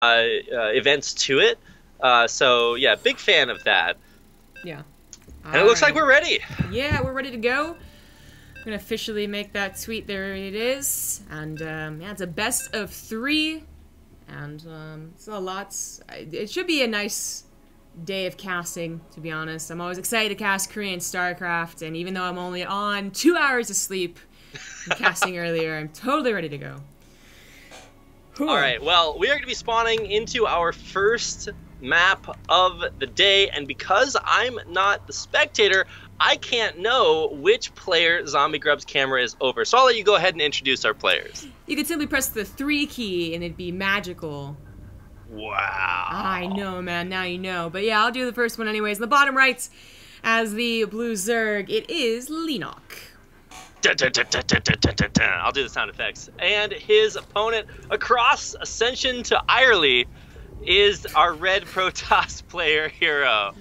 events to it. So yeah, big fan of that. Yeah. And it looks like we're ready. Yeah, we're ready to go. I'm gonna officially make that tweet. There it is. And yeah, it's a best of 3. And it's a lot. It should be a nice day of casting, to be honest. I'm always excited to cast Korean StarCraft, and even though I'm only on 2 hours of sleep from casting earlier, I'm totally ready to go. Cool. All right, well, we are going to be spawning into our first map of the day, and because I'm not the spectator, I can't know which player Zombie Grub's camera is over. So I'll let you go ahead and introduce our players. You could simply press the 3 key and it'd be magical. Wow. I know, man. Now you know. But yeah, I'll do the first one anyways. In the bottom right, as the blue Zerg, it is Leenock. I'll do the sound effects. And his opponent across Ascension to Irely is our red Protoss player, herO.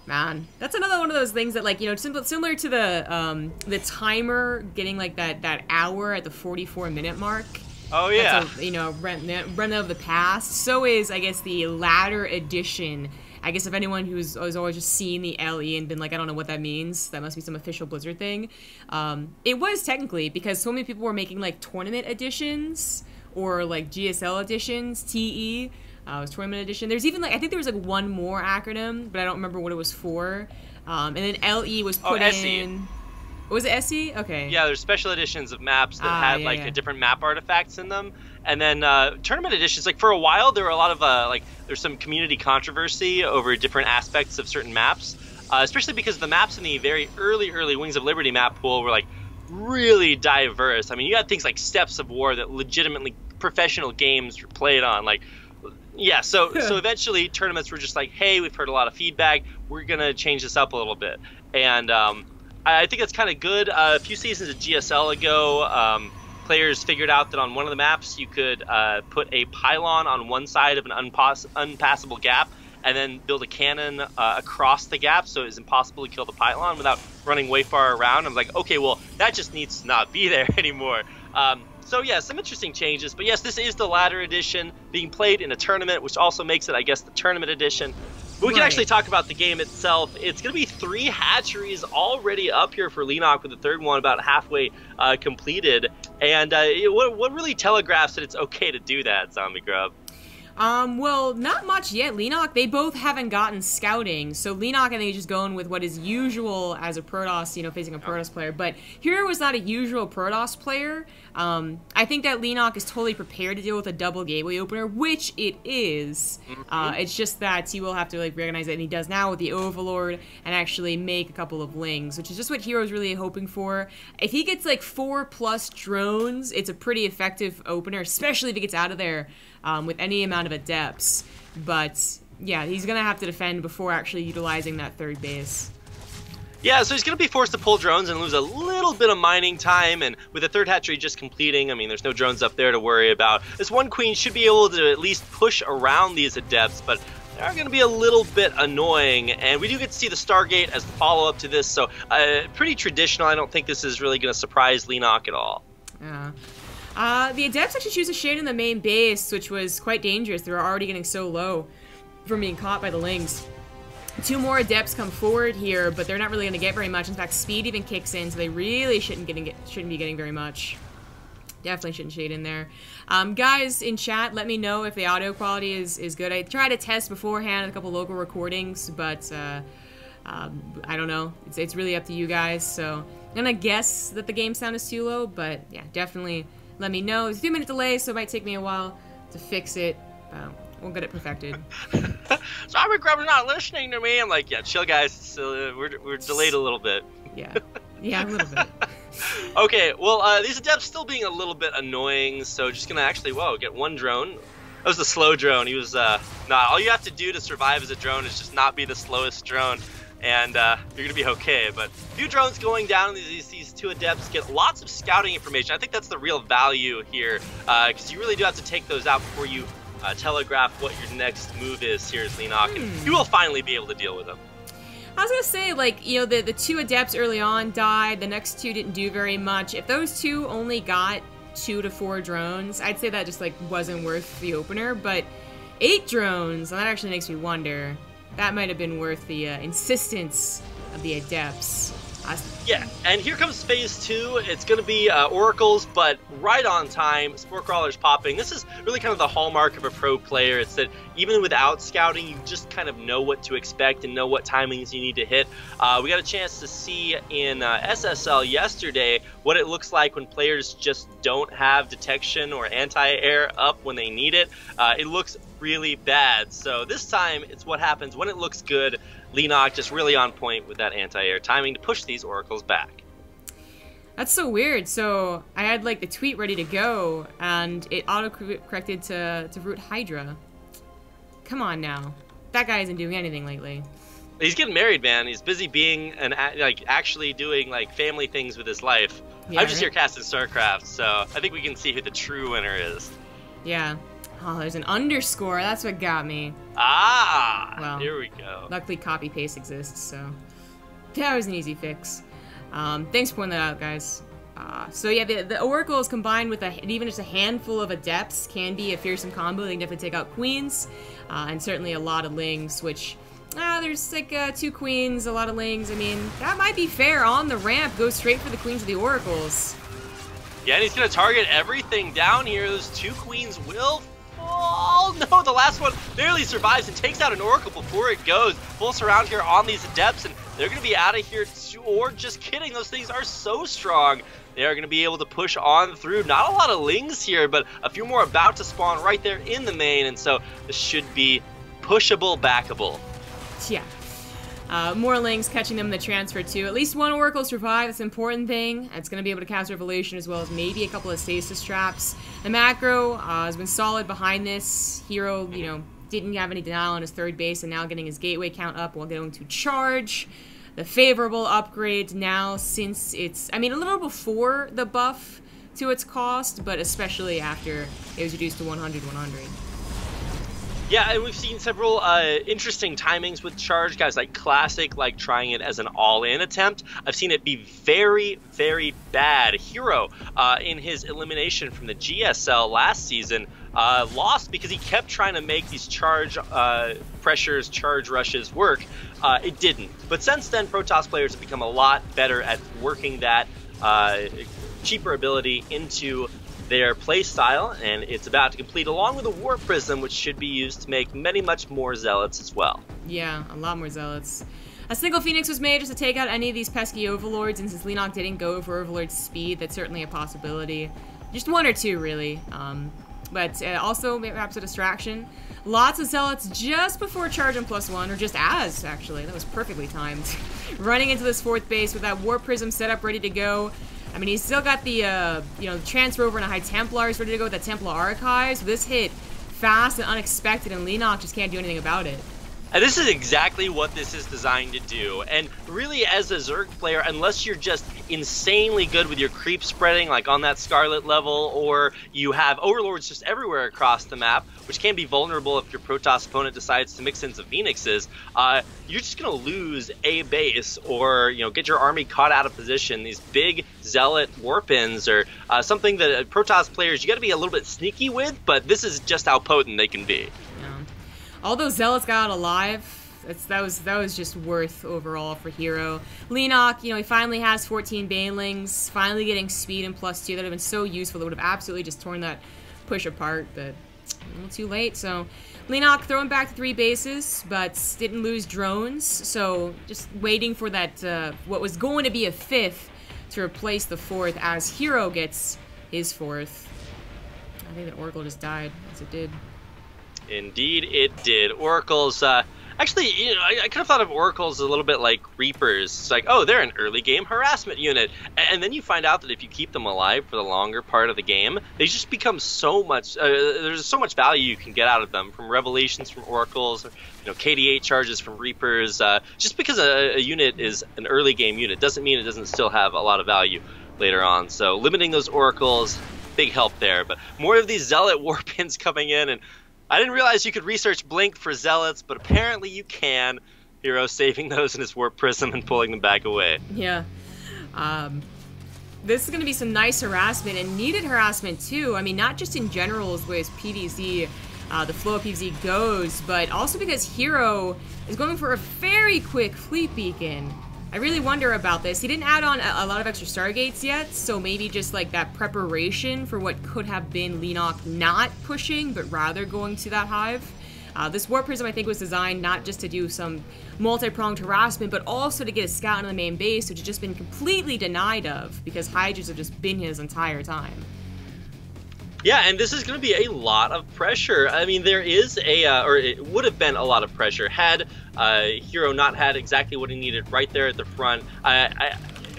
Man, that's another one of those things that, like, you know, similar to the timer getting like that hour at the 44-minute mark. Oh yeah. That's a, you know, run of the past. So is, I guess, the latter edition. I guess if anyone who's always just seen the LE and been like, I don't know what that means, that must be some official Blizzard thing. It was technically, because so many people were making like tournament editions or like GSL editions, TE. It was tournament edition. There's even like, I think there was like one more acronym, but I don't remember what it was for. And then LE was put in. Was it SE? Okay. Yeah, there's special editions of maps that had like different map artifacts in them. And then tournament editions, like for a while, there were a lot of like there's some community controversy over different aspects of certain maps, especially because the maps in the very early Wings of Liberty map pool were like really diverse. I mean, you had things like Steps of War that legitimately professional games were played on. Like, yeah, so eventually tournaments were just like, hey, we've heard a lot of feedback, we're gonna change this up a little bit, and I think that's kind of good. A few seasons of GSL ago, players figured out that on one of the maps you could put a pylon on one side of an unpassable gap and then build a cannon across the gap so it was impossible to kill the pylon without running way far around. I'm like, okay, well, that just needs to not be there anymore. So yeah, some interesting changes. But yes, this is the ladder edition being played in a tournament, which also makes it, I guess, the tournament edition. But we can actually talk about the game itself. It's going to be 3 hatcheries already up here for Leenock, with the third one about halfway completed. And what really telegraphs that it's okay to do that, Zombie Grub? Well, not much yet. Leenock, they both haven't gotten scouting, so Leenock, I think, is just going with what is usual as a Protoss, you know, facing a Protoss player. But herO is not a usual Protoss player. I think that Leenock is totally prepared to deal with a double gateway opener, which it is. It's just that he will have to, like, recognize it, and he does now with the Overlord, and actually make a couple of lings, which is just what herO is really hoping for. If he gets, like, 4+ drones, it's a pretty effective opener, especially if he gets out of there with any amount of adepts. But yeah, he's gonna have to defend before actually utilizing that third base. Yeah, so he's going to be forced to pull drones and lose a little bit of mining time, and with the third hatchery just completing, I mean, there's no drones up there to worry about. This one queen should be able to at least push around these adepts, but they are going to be a little bit annoying, and we do get to see the Stargate as the follow-up to this, so pretty traditional. I don't think this is really going to surprise Leenock at all. Yeah. The adepts actually choose a shade in the main base, which was quite dangerous. They were already getting so low from being caught by the lings. 2 more adepts come forward here, but they're not really going to get very much. In fact, speed even kicks in, so they really shouldn't be getting very much. Definitely shouldn't shade in there. Guys in chat, let me know if the audio quality is good. I tried to test beforehand a couple local recordings, but I don't know. It's really up to you guys. So I'm gonna guess that the game sound is too low, but yeah, definitely let me know. It's a 2-minute delay, so it might take me a while to fix it. We'll get it perfected. Zombie Grub's not listening to me. I'm like, yeah, chill, guys. So, we're delayed a little bit. Yeah, a little bit. Okay, well, these adepts still being a little bit annoying, so just gonna actually, get 1 drone. That was the slow drone. He was, all you have to do to survive as a drone is just not be the slowest drone, and you're gonna be okay. But a few drones going down, these 2 adepts get lots of scouting information. I think that's the real value here, because you really do have to take those out before you telegraph what your next move is here as Leenock, and you will finally be able to deal with them. I was gonna say, like, you know, the 2 adepts early on died, the next 2 didn't do very much. If those 2 only got 2 to 4 drones. I'd say that just like wasn't worth the opener, but 8 drones, well, that actually makes me wonder. That might have been worth the insistence of the Adepts. Yeah, and here comes phase 2. It's going to be oracles, but right on time. Spore crawlers popping. This is really kind of the hallmark of a pro player. It's that even without scouting, you just kind of know what to expect and know what timings you need to hit. We got a chance to see in SSL yesterday what it looks like when players just don't have detection or anti-air up when they need it. It looks really bad. So this time, it's what happens when it looks good. Leenock just really on point with that anti-air timing to push these oracles back. That's so weird. So I had like the tweet ready to go, and it auto-corrected to root Hydra. Come on now. That guy isn't doing anything lately. He's getting married, man. He's busy being actually doing like family things with his life. Yeah, I'm just here casting StarCraft, so I think we can see who the true winner is. Yeah. Oh, there's an underscore. That's what got me. Ah, well, here we go. Luckily, copy paste exists, so that was an easy fix. Thanks for pointing that out, guys. So yeah, the oracles combined with even just a handful of adepts can be a fearsome combo. They can definitely take out queens, and certainly a lot of lings. Which there's like 2 queens, a lot of lings. I mean, that might be fair on the ramp. Go straight for the queens of the oracles. Yeah, and he's gonna target everything down here. Those 2 queens will. Oh no, the last one barely survives and takes out an oracle before it goes. Full surround here on these adepts, and they're going to be out of here too, or just kidding. Those things are so strong. They are going to be able to push on through. Not a lot of lings here, but a few more about to spawn right there in the main, and so this should be pushable, backable. Yeah. More lings catching them in the transfer too. At least 1 oracle survive. That's an important thing. It's going to be able to cast Revelation as well as maybe a couple of stasis traps. The macro has been solid behind this. herO, you know, didn't have any denial on his 3rd base and now getting his gateway count up while going to charge. The favorable upgrade now since it's, I mean, a little before the buff to its cost, but especially after it was reduced to 100/100. Yeah, and we've seen several interesting timings with charge. Guys like Classic, like trying it as an all-in attempt. I've seen it be very, very bad. herO, in his elimination from the GSL last season, lost because he kept trying to make these charge pressures, charge rushes work. It didn't. But since then, Protoss players have become a lot better at working that cheaper ability into their play style, and it's about to complete along with a Warp Prism, which should be used to make much more Zealots as well. Yeah, a lot more Zealots. A single Phoenix was made just to take out any of these pesky Overlords, and since Leenock didn't go for Overlord's speed, that's certainly a possibility. Just 1 or 2, really. But also, perhaps a distraction. Lots of Zealots just before charge on +1, or just as, actually. That was perfectly timed. Running into this 4th base with that Warp Prism set up, ready to go. I mean, he's still got the, you know, transfer over into High Templars ready to go with that Templar Archives. This hit fast and unexpected, and Leenock just can't do anything about it. And this is exactly what this is designed to do. And really, as a Zerg player, unless you're just insanely good with your creep spreading, like on that Scarlet level, or you have Overlords just everywhere across the map, which can be vulnerable if your Protoss opponent decides to mix in some Phoenixes, you're just going to lose a base, or, you know, get your army caught out of position. These big Zealot warp-ins are something that Protoss players, you got to be a little bit sneaky with, but this is just how potent they can be. All those Zealots got out alive. That was just worth overall for herO. Leenock, you know, he finally has 14 Banelings, finally getting speed and +2. That would have been so useful. That would have absolutely just torn that push apart, but a little too late. So Leenock throwing back to 3 bases, but didn't lose drones. So just waiting for that, what was going to be a 5th to replace the 4th as herO gets his 4th. I think that Oracle just died, as it did. Indeed, it did. Oracles, actually, you know, I kind of thought of Oracles a little bit like Reapers. It's like, oh, they're an early game harassment unit. And then you find out that if you keep them alive for the longer part of the game, they just become so much, there's so much value you can get out of them, from Revelations from Oracles, you know, KD8 charges from Reapers. Just because a unit is an early game unit doesn't mean it doesn't still have a lot of value later on. So limiting those Oracles, big help there. But more of these Zealot warpins coming in, and I didn't realize you could research Blink for Zealots, but apparently you can. herO saving those in his Warp Prism and pulling them back away. Yeah. this is going to be some nice harassment, and needed harassment too. I mean, not just in general as the way PvZ, the flow of PvZ goes, but also because herO is going for a very quick fleet beacon. I really wonder about this. He didn't add on a lot of extra Stargates yet, so maybe just like that preparation for what could have been Leenock not pushing, but rather going to that hive. This Warp Prism, I think, was designed not just to do some multi-pronged harassment, but also to get a scout into the main base, which has just been completely denied of, because Hydras have just been his entire time. Yeah, and this is going to be a lot of pressure. I mean, there is or it would have been a lot of pressure had herO not had exactly what he needed right there at the front.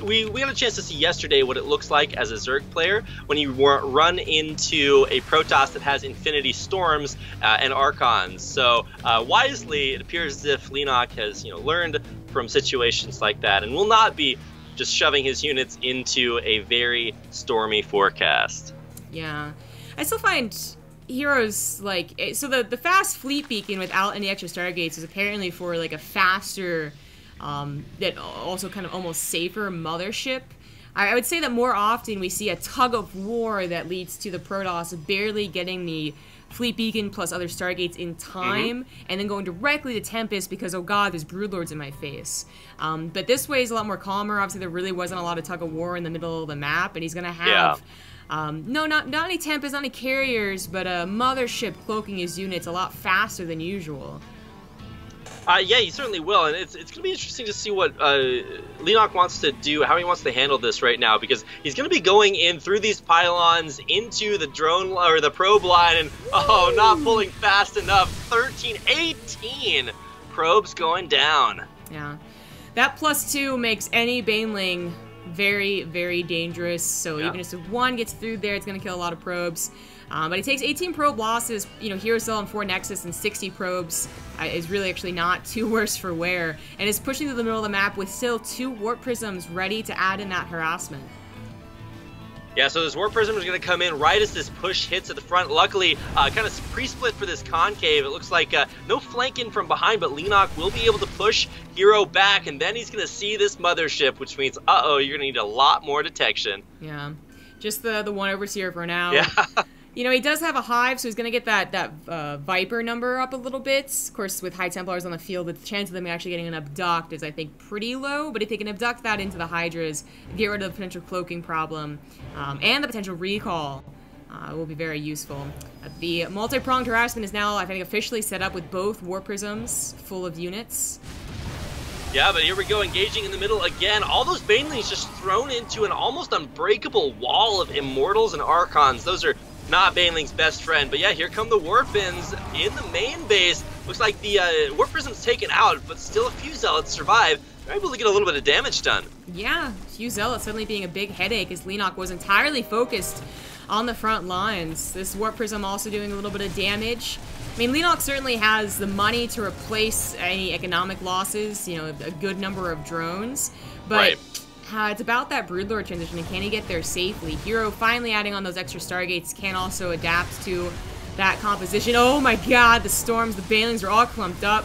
We had a chance to see yesterday what it looks like as a Zerg player when you run into a Protoss that has Infinity Storms and Archons. So wisely, it appears as if Leenock has learned from situations like that and will not be just shoving his units into a very stormy forecast. Yeah. I still find herO's, like, so the fast fleet beacon without any extra Stargates is apparently for, like, a faster, that also kind of almost safer mothership. I would say that more often we see a tug of war that leads to the Protoss barely getting the fleet beacon plus other Stargates in time, and then going directly to Tempest because, oh god, there's Broodlords in my face. But this way is a lot more calmer. Obviously, there really wasn't a lot of tug of war in the middle of the map, and he's going to have... Yeah. No, not any Tempest, not any carriers, but a mothership cloaking his units a lot faster than usual. Yeah, he certainly will, and it's going to be interesting to see what Leenock wants to do, how he wants to handle this right now, because he's going to be going in through these pylons into the drone or the probe line, and oh, not pulling fast enough. 18 probes going down. Yeah, that +2 makes any Baneling very, very dangerous. So even if one gets through there, it's going to kill a lot of probes. But he takes 18 probe losses. herO still on 4 Nexus and 60 probes is really actually not too worse for wear. And is pushing to the middle of the map with still 2 Warp Prisms ready to add in that harassment. Yeah, so this Warp Prism is going to come in right as this push hits at the front. Luckily, kind of pre-split for this concave. It looks like no flanking from behind, but Leenock will be able to push herO back, and then he's going to see this mothership, which means, uh-oh, you're going to need a lot more detection. Yeah, just the one overseer for now. Yeah. He does have a hive, so he's going to get that Viper number up a little bit. Of course, with High Templars on the field, the chance of them actually getting an abduct is, I think, pretty low. But if they can abduct that into the Hydras, get rid of the potential cloaking problem, and the potential recall, it will be very useful. The multi-pronged harassment is now, I think, officially set up with both Warp Prisms full of units. Yeah, but here we go, engaging in the middle again. All those Banelings just thrown into an almost unbreakable wall of Immortals and Archons. Those are not Baneling's best friend, but yeah, here come the Warpins in the main base. Looks like the Warp Prism's taken out, but still a few Zealots survive. They're able to get a little bit of damage done. Yeah, few Zealots suddenly being a big headache as Leenock was entirely focused on the front lines. This Warp Prism also doing a little bit of damage. I mean, Leenock certainly has the money to replace any economic losses, a good number of drones, but... Right. It's about that Broodlord transition, and can he get there safely? herO finally adding on those extra Stargates can also adapt to that composition. Oh my god, the storms, the Banelings are all clumped up.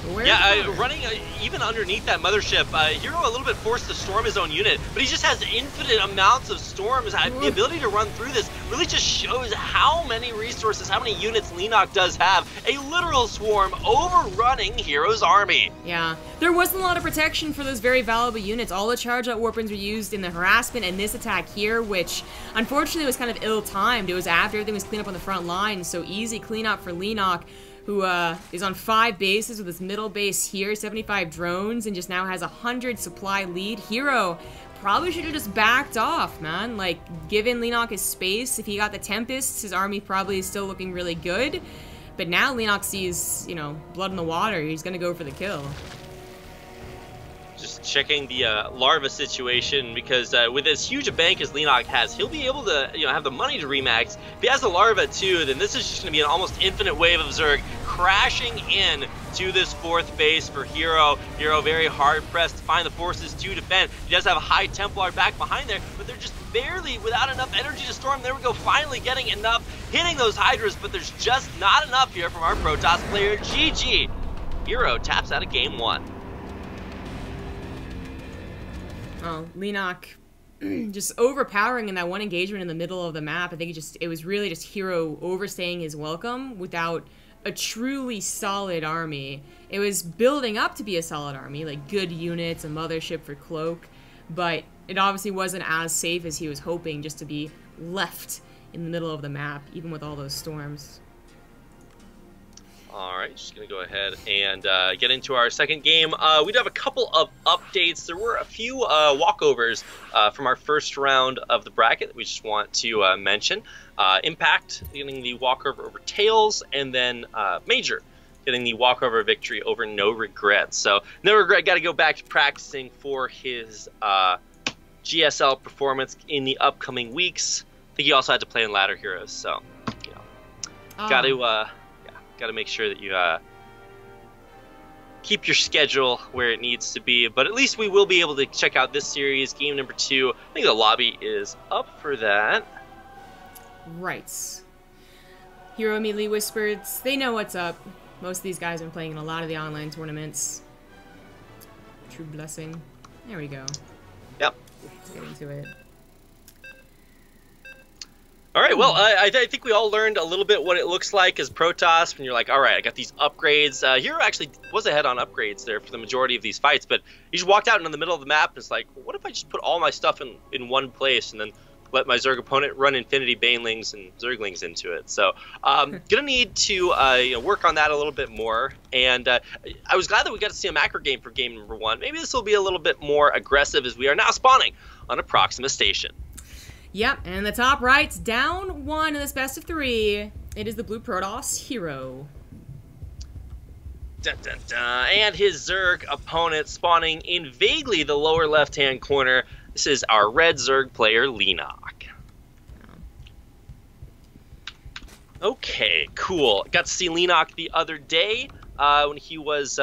Running even underneath that mothership, herO a little bit forced to storm his own unit, but he just has infinite amounts of storms. The ability to run through this really just shows how many resources, how many units Leenock does have. A literal swarm overrunning herO's army. Yeah, there wasn't a lot of protection for those very valuable units. All the charge-out Warpins were used in the harassment and this attack here, which unfortunately was kind of ill-timed. It was after everything was cleaned up on the front line, so easy cleanup for Leenock, who is on 5 bases with his middle base here, 75 drones, and just now has 100 supply lead. herO probably should have just backed off, man. Like, given Leenock his space, if he got the Tempests, his army probably is still looking really good. But now Leenock sees, blood in the water. He's going to go for the kill. Just checking the larva situation, because with as huge a bank as Leenock has, he'll be able to have the money to remax. If he has the larva too, then this is just going to be an almost infinite wave of Zerg crashing in to this 4th base for herO. herO very hard pressed to find the forces to defend. He does have a High Templar back behind there, but they're just barely without enough energy to storm. There we go, finally getting enough, hitting those Hydras, but there's just not enough here from our Protoss player. GG. herO taps out of game 1. Oh, Leenock just overpowering in that one engagement in the middle of the map. I think it was really just herO overstaying his welcome without a truly solid army. It was building up to be a solid army, like good units, a mothership for Cloak, but it obviously wasn't as safe as he was hoping, just to be left in the middle of the map, even with all those storms. Alright, just going to go ahead and get into our second game. We do have a couple of updates. There were a few walkovers from our first round of the bracket that we just want to mention. Impact getting the walkover over Tails, and then Major getting the walkover victory over No Regret. So No Regret got to go back to practicing for his GSL performance in the upcoming weeks. I think he also had to play in ladder heroes, so you know, got to make sure that you keep your schedule where it needs to be. But at least we will be able to check out this series, game number 2. I think the lobby is up for that. Right. herO immediately whispered, they know what's up. Most of these guys have been playing in a lot of the online tournaments. True blessing. There we go. Yep. Let's get into it. All right, well, I think we all learned a little bit what it looks like as Protoss when you're like, all right, I got these upgrades. herO actually was ahead on upgrades there for the majority of these fights, but he just walked out into the middle of the map and it's like, well, what if I just put all my stuff in one place and then let my Zerg opponent run Infinity Banelings and Zerglings into it? So gonna need to work on that a little bit more. And I was glad that we got to see a macro game for game number 1. Maybe this will be a little bit more aggressive as we are now spawning on a Proxima station. Yep, and in the top right, down 1 in this best of 3, it is the blue Protoss herO. Dun, dun, dun. And his Zerg opponent spawning in vaguely the lower left-hand corner. This is our red Zerg player, Leenock. Okay, cool. Got to see Leenock the other day when he was...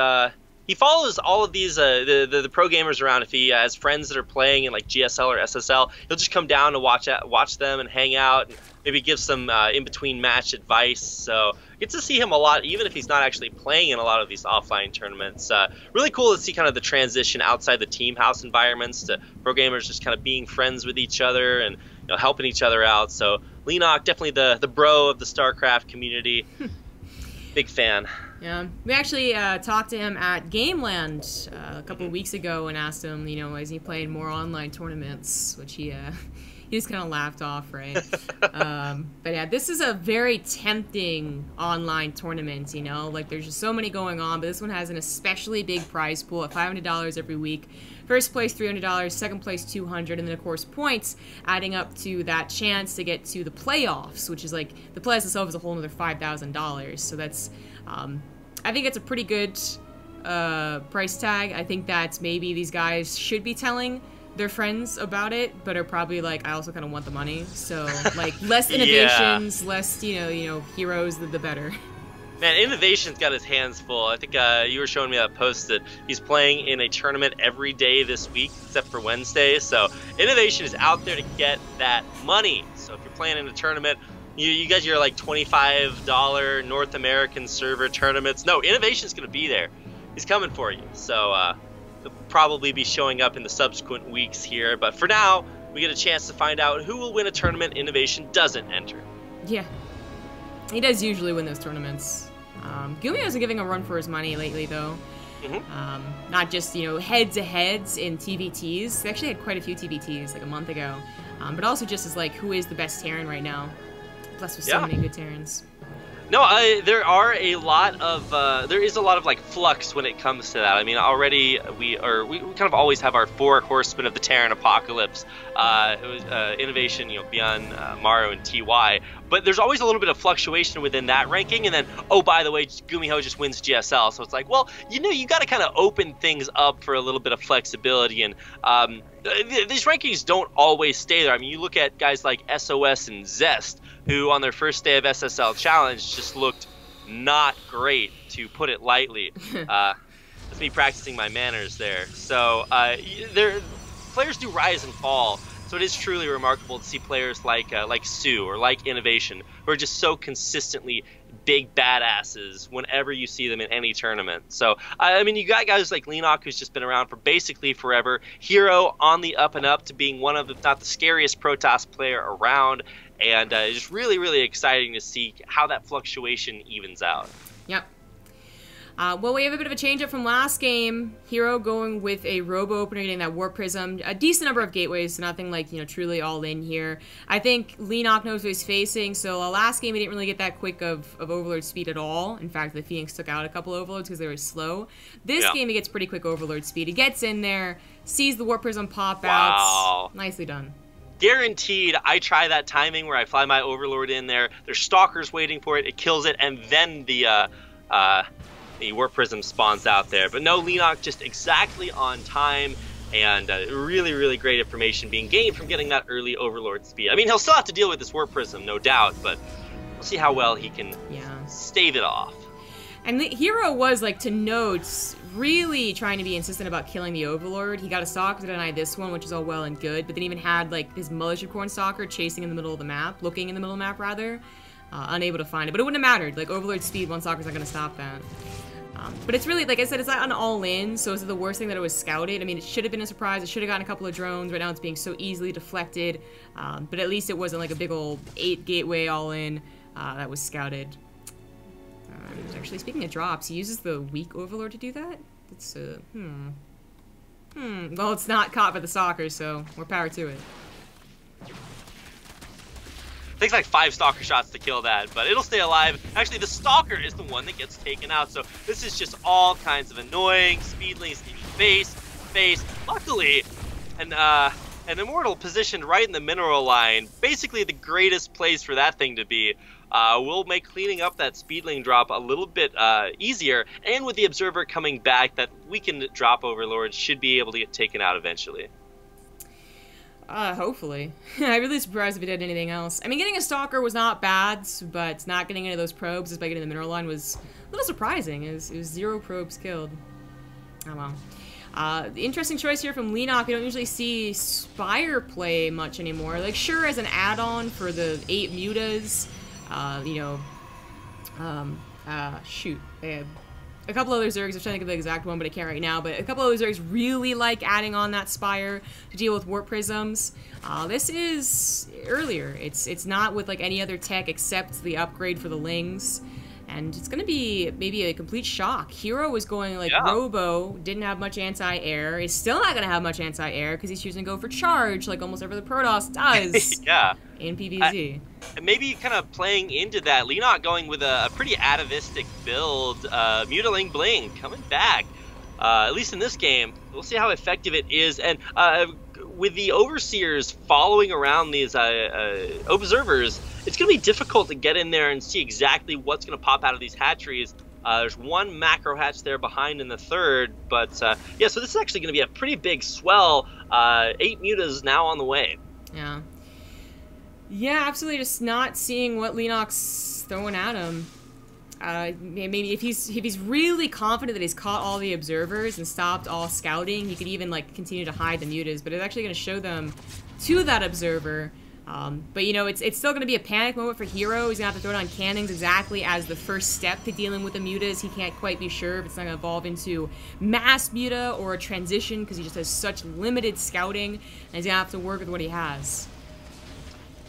he follows all of these the pro gamers around. If he has friends that are playing in like GSL or SSL, he'll just come down to watch them and hang out and maybe give some in-between match advice. So get to see him a lot, even if he's not actually playing in a lot of these offline tournaments. Really cool to see kind of the transition outside the team house environments to pro gamers just kind of being friends with each other and helping each other out. So Leenock, definitely the bro of the StarCraft community. Big fan. Yeah, we actually talked to him at Gameland a couple of weeks ago and asked him, is he playing more online tournaments, which he just kind of laughed off, right? But yeah, this is a very tempting online tournament, like there's just so many going on, but this one has an especially big prize pool at $500 every week. First place $300, second place $200, and then of course points adding up to that chance to get to the playoffs, which is like the playoffs itself is a whole another $5,000. So that's I think it's a pretty good price tag. I think that maybe these guys should be telling their friends about it, but are probably like, I also kind of want the money. So like less innovations, less heroes, the better. Man, Innovation's got his hands full. I think you were showing me that post that he's playing in a tournament every day this week, except for Wednesday. So Innovation is out there to get that money. So if you're playing in a tournament, you guys are like $25 North American server tournaments. No, Innovation's going to be there. He's coming for you. So he'll probably be showing up in the subsequent weeks here. But for now, we get a chance to find out who will win a tournament Innovation doesn't enter. Yeah. He does usually win those tournaments. Gumi hasn't giving a run for his money lately, though. Mm-hmm. Not just, head-to-heads in TVTs. They actually had quite a few TVTs, like a month ago. But also just as, like, who is the best Terran right now? Plus with so many good Terrans. No, there is a lot of like flux when it comes to that. I mean, already we kind of always have our 4 horsemen of the Terran apocalypse. It was Innovation, beyond Maru and TY. But there's always a little bit of fluctuation within that ranking, and then by the way, Gumiho just wins GSL. So it's like, well, you got to kind of open things up for a little bit of flexibility, and these rankings don't always stay there. I mean, you look at guys like SOS and Zest, who on their first day of SSL Challenge just looked not great, to put it lightly. That's me practicing my manners there. So players do rise and fall. So it is truly remarkable to see players like Sue or like Innovation, who are just so consistently big badasses whenever you see them in any tournament. So, I mean, you got guys like Leenock, who's just been around for basically forever. herO on the up and up to being one of, if not the scariest Protoss player around. And it's just really, really exciting to see how that fluctuation evens out. Yep. Well, we have a bit of a change up from last game. herO going with a Robo Opener, getting that Warp Prism. A decent number of gateways, so nothing like, truly all in here. I think Leenock knows what he's facing, so last game he didn't really get that quick of Overlord speed at all. In fact, the Phoenix took out a couple Overlords because they were slow. This game he gets pretty quick Overlord speed. He gets in there, sees the Warp Prism pop out. Nicely done. Guaranteed, I try that timing where I fly my Overlord in there. There's Stalkers waiting for it. It kills it, and then the Warp Prism spawns out there. But no, Leenock just exactly on time, and really, really great information being gained from getting that early Overlord speed. I mean, he'll still have to deal with this Warp Prism, no doubt, but we'll see how well he can stave it off. And herO was, like, to notes, really trying to be insistent about killing the Overlord. He got a Stalker to deny this one, which is all well and good, but then even had, like, his Mothership Corn Stalker chasing in the middle of the map, looking in the middle of the map, rather, unable to find it. But it wouldn't have mattered. Like, Overlord speed, one Stalker's not going to stop that. But it's really, like I said, it's not an all-in, so is it the worst thing that it was scouted? I mean, it should have been a surprise. It should have gotten a couple of drones. Right now it's being so easily deflected. But at least it wasn't like a big old 8 gateway all-in that was scouted. Actually, speaking of drops, he uses the weak Overlord to do that? It's, well, it's not caught by the Stalker, so more power to it. Takes like 5 Stalker shots to kill that, but it'll stay alive. Actually, the Stalker is the one that gets taken out, so this is just all kinds of annoying Speedlings in face. Luckily, an Immortal positioned right in the mineral line, basically the greatest place for that thing to be, will make cleaning up that Speedling drop a little bit easier, and with the Observer coming back, that weakened drop Overlord should be able to get taken out eventually. Hopefully. I'm really surprised if it did anything else. I mean, getting a Stalker was not bad, but not getting any of those probes just by getting the mineral line was a little surprising. It was 0 probes killed. Oh well. The interesting choice here from Leenock. We don't usually see Spire play much anymore. Like, sure, as an add-on for the 8 mutas, shoot. They had a couple other Zergs. I'm trying to think of the exact one, but I can't right now. But a couple other Zergs really like adding on that Spire to deal with Warp Prisms. This is earlier. It's not with like any other tech except the upgrade for the Lings. And it's going to be maybe a complete shock. herO was going like Robo, didn't have much anti-air. Is still not going to have much anti-air because he's choosing to go for charge like almost every other Protoss does in PvZ. And maybe kind of playing into that, Leenock going with a pretty atavistic build. Mutiling Bling coming back, at least in this game. We'll see how effective it is. And with the Overseers following around these Observers, it's going to be difficult to get in there and see exactly what's going to pop out of these hatcheries. There's one macro hatch there behind in the third, but yeah, so this is actually going to be a pretty big swell. 8 mutas now on the way. Yeah, absolutely. Just not seeing what Leenock's throwing at him. Maybe if he's really confident that he's caught all the Observers and stopped all scouting, he could even like continue to hide the mutas. But it's actually going to show them to that Observer. But it's still going to be a panic moment for herO. He's going to have to throw down cannons exactly as the first step to dealing with the mutas. He can't quite be sure if it's not going to evolve into mass muta or a transition because he just has such limited scouting, and he's going to have to work with what he has.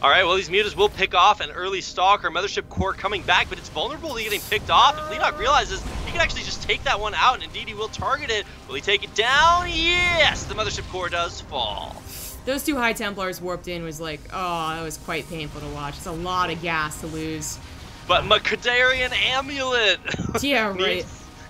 All right, well, these mutas will pick off an early Stalker. Mothership Core coming back, but it's vulnerable to getting picked off. If Leenock realizes he can actually just take that one out, and indeed he will target it. Will he take it down? Yes, the Mothership Core does fall. Those 2 High Templars warped in was like, oh, that was quite painful to watch. It's a lot of gas to lose. But Macadarian Amulet yeah, right.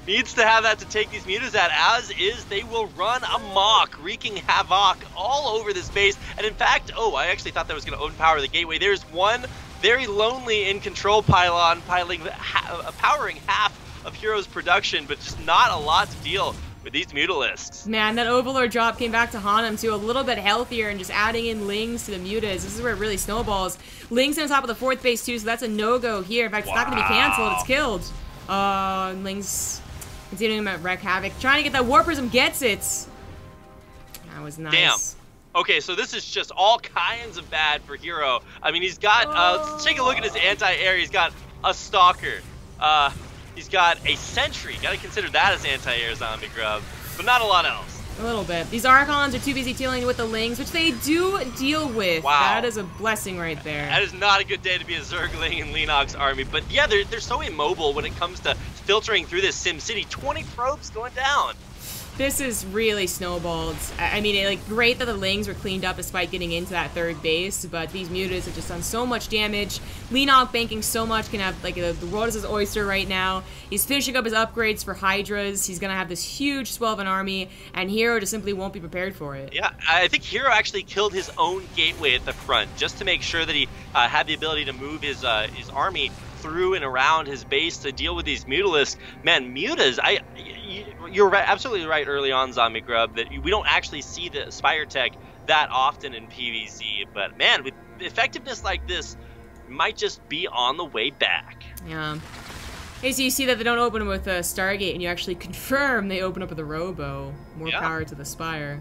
needs to have that to take these mutas out. As is, they will run amok, wreaking havoc all over this base. And in fact, I actually thought that was going to overpower the gateway. There's one very lonely in control pylon powering half of herO's production, but just not a lot to deal with these Mutalisks. Man, that Overlord drop came back to haunt him too, a little bit healthier, and just adding in Lings to the mutas. This is where it really snowballs. Lings on top of the 4th base too, so that's a no-go here. In fact, it's not going to be canceled, it's killed. Lings continuing to wreak havoc. Trying to get that Warp Prism, gets it. That was nice. Damn. Okay, so this is just all kinds of bad for herO. I mean, he's got, let's take a look at his anti-air. He's got a Stalker. He's got a sentry. Gotta consider that as anti-air zombie grub, but not a lot else. A little bit. These Archons are too busy dealing with the Lings, which they do deal with. Wow. That is a blessing right there. That is not a good day to be a Zergling in Leenock's army. But yeah, they're so immobile when it comes to filtering through this Sim City. 20 probes going down. This is really snowballed. I mean, like, great that the Lings were cleaned up despite getting into that third base, but these Mutas have just done so much damage. Leenock banking so much, can have, like, the world is his oyster right now. He's finishing up his upgrades for Hydras. He's gonna have this huge swell of an army, and herO just simply won't be prepared for it. Yeah, I think herO actually killed his own gateway at the front, just to make sure that he had the ability to move his army through and around his base to deal with these Mutalisks. Man, Mutas, you're right, absolutely right early on, Zombie Grub, that we don't actually see the Spire Tech that often in PvZ, but man, with effectiveness like this, might just be on the way back. Yeah. Hey, so you see that they don't open them with Stargate, and you actually confirm they open up with a Robo. More power to the Spire.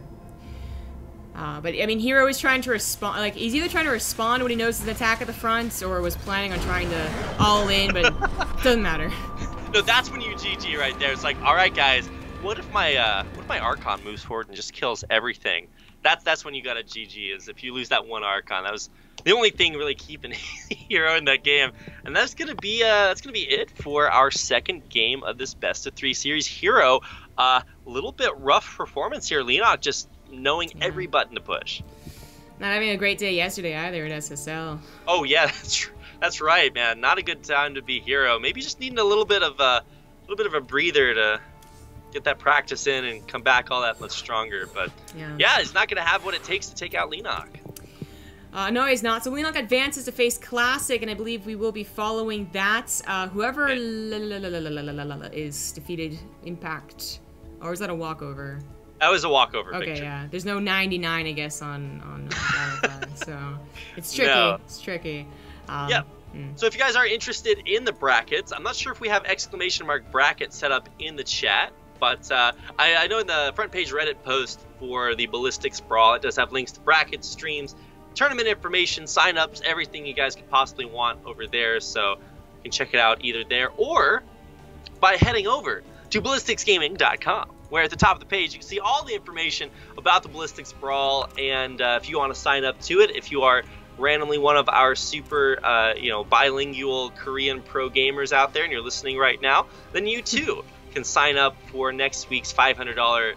But, I mean, herO is trying to respond, like, he's either trying to respond when he knows his attack at the front, or was planning on trying to all in, but it doesn't matter. No, that's when you GG right there. It's like, all right, guys, what if my Archon moves forward and just kills everything? That's when you got a GG, is if you lose that one Archon. That was the only thing really keeping herO in that game. And that's gonna be it for our second game of this best of 3 series. herO, a little bit rough performance here. Leenock just knowing every button to push. Not having a great day yesterday either at SSL. Oh yeah, that's right, man. Not a good time to be herO. Maybe just needing a little bit of a breather to get that practice in and come back all that much stronger. But yeah, he's not going to have what it takes to take out Leenock. No, he's not. So Leenock advances to face Classic, and I believe we will be following that. Whoever is defeated, Impact, or is that a walkover? That was a walkover. Okay, picture. Yeah. There's no 99, I guess, on Battlefront, so it's tricky. No. It's tricky. Yeah. So if you guys are interested in the brackets, I'm not sure if we have exclamation mark bracket set up in the chat, but I know in the front page Reddit post for the Ballistix Brawl, it does have links to brackets, streams, tournament information, sign-ups, everything you guys could possibly want over there. So you can check it out either there or by heading over to ballistixgaming.com, where at the top of the page you can see all the information about the Ballistix Brawl, and if you want to sign up to it, if you are randomly one of our super bilingual Korean pro gamers out there and you're listening right now, then you too can sign up for next week's $500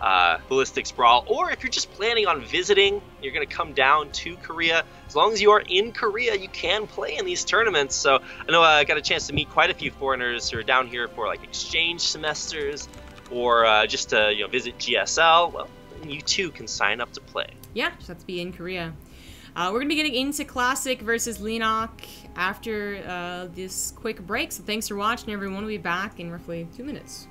Ballistix Brawl. Or if you're just planning on visiting, you're going to come down to Korea, as long as you are in Korea, you can play in these tournaments. So I know I got a chance to meet quite a few foreigners who are down here for like exchange semesters or just to visit GSL. Well, then you too can sign up to play. Yeah, just have to be in Korea. We're going to be getting into Classic versus Leenock after this quick break. So thanks for watching, everyone. We'll be back in roughly 2 minutes.